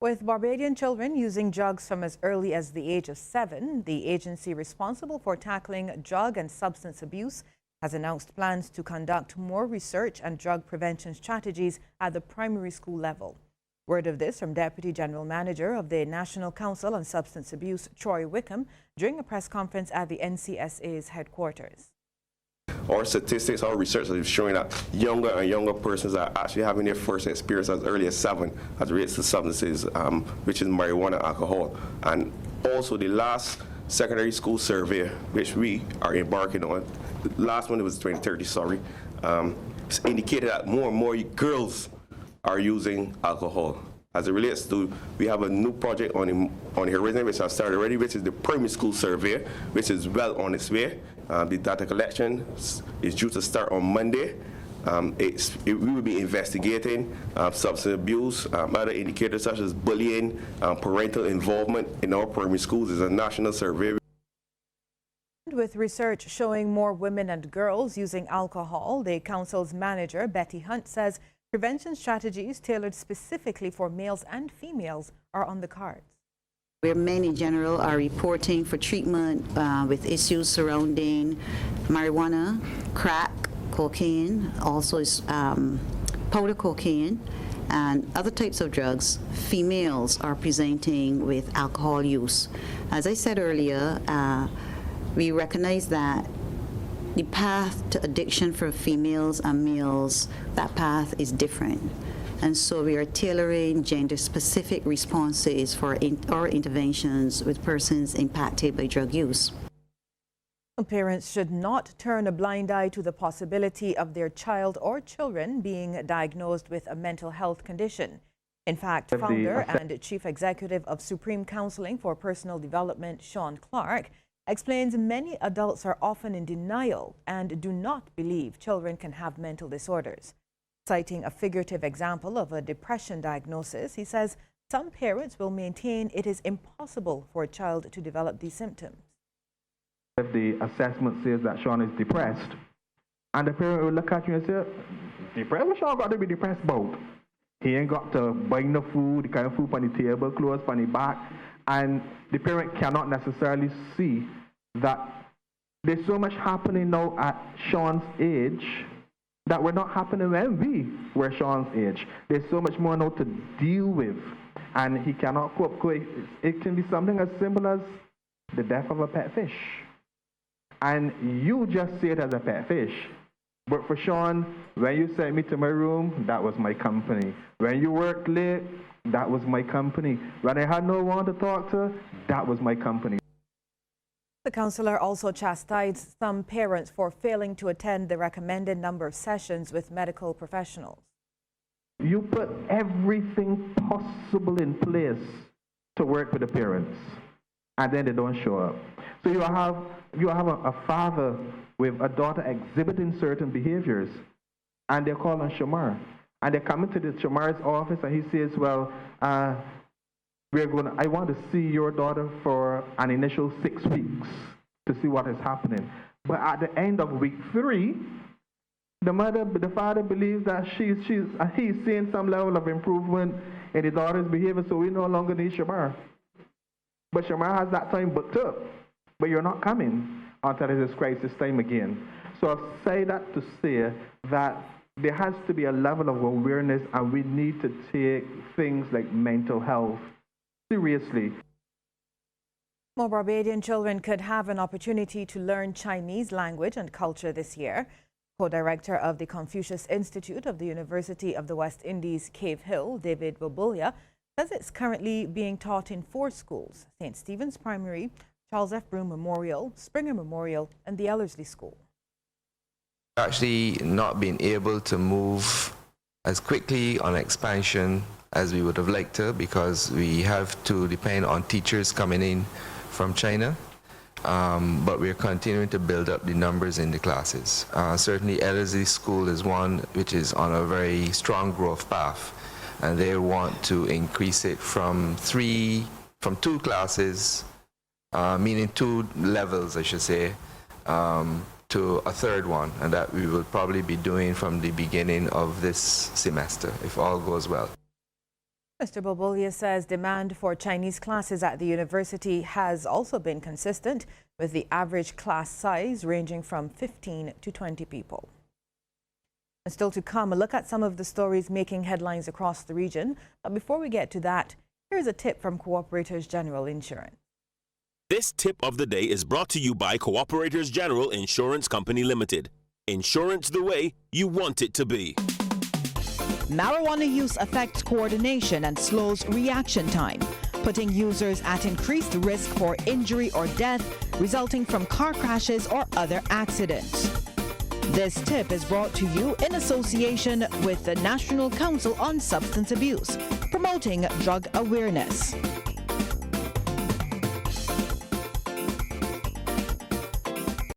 With Barbadian children using drugs from as early as the age of 7, the agency responsible for tackling drug and substance abuse has announced plans to conduct more research and drug prevention strategies at the primary school level. Word of this from Deputy General Manager of the National Council on Substance Abuse, Troy Wickham, during a press conference at the NCSA's headquarters. Our statistics, our research is showing that younger and younger persons are actually having their first experience as early as 7 as it relates to substances, which is marijuana and alcohol. And also the last secondary school survey, which we are embarking on, the last one was 2030, indicated that more and more girls are using alcohol. As it relates to, we have a new project on the horizon, which I've started already, which is the primary school survey, which is well on its way. The data collection is due to start on Monday. We will be investigating substance abuse, other indicators such as bullying, parental involvement in our primary schools. Is a national survey. With research showing more women and girls using alcohol, the council's manager, Betty Hunt, says prevention strategies tailored specifically for males and females are on the cards. Where men in general are reporting for treatment with issues surrounding marijuana, crack, cocaine, also powder cocaine, and other types of drugs, females are presenting with alcohol use. As I said earlier, we recognize that the path to addiction for females and males, that path is different. And so we are tailoring gender-specific responses for our interventions with persons impacted by drug use. Parents should not turn a blind eye to the possibility of their child or children being diagnosed with a mental health condition. In fact, founder and chief executive of Supreme Counseling for Personal Development, Sean Clark, explains many adults are often in denial and do not believe children can have mental disorders. Citing a figurative example of a depression diagnosis, he says some parents will maintain it is impossible for a child to develop these symptoms. If the assessment says that Sean is depressed, and the parent will look at you and say, depressed? What Sean got to be depressed about? He ain't got to buy no food, the kind of food on the table, clothes on the back, and the parent cannot necessarily see that there's so much happening now at Sean's age that were not happening when we were Sean's age. There's so much more now to deal with, and he cannot cope. It can be something as simple as the death of a pet fish. And you just see it as a pet fish. But for Sean, when you sent me to my room, that was my company. When you worked late, that was my company. When I had no one to talk to, that was my company. The councillor also chastised some parents for failing to attend the recommended number of sessions with medical professionals. You put everything possible in place to work with the parents, and then they don't show up. So you have a father with a daughter exhibiting certain behaviors, and they're calling Shamar. And they come into the Shamar's office, and he says, well, I want to see your daughter for an initial 6 weeks to see what is happening. But at the end of week 3, the father believes that he's seeing some level of improvement in his daughter's behavior, so we no longer need Shamar. But Shamar has that time booked up, but you're not coming until it is crisis time again. So I say that to say that there has to be a level of awareness, and we need to take things like mental health seriously. More Barbadian children could have an opportunity to learn Chinese language and culture this year. Co-director of the Confucius Institute of the University of the West Indies, Cave Hill, David Bobulia, says it's currently being taught in 4 schools: St. Stephen's Primary, Charles F. Broome Memorial, Springer Memorial, and the Ellerslie School. Actually not been able to move as quickly on expansion as we would have liked to, because we have to depend on teachers coming in from China, but we're continuing to build up the numbers in the classes. Certainly Ellerslie School is one which is on a very strong growth path, and they want to increase it from 2 classes, meaning 2 levels I should say, to a 3rd one, and that we will probably be doing from the beginning of this semester if all goes well. Mr. Bobolia says demand for Chinese classes at the university has also been consistent, with the average class size ranging from 15 to 20 people. And still to come, a look at some of the stories making headlines across the region. But before we get to that, here's a tip from Cooperators General Insurance. This tip of the day is brought to you by Cooperators General Insurance Company Limited. Insurance the way you want it to be. Marijuana use affects coordination and slows reaction time, putting users at increased risk for injury or death resulting from car crashes or other accidents. This tip is brought to you in association with the National Council on Substance Abuse, promoting drug awareness.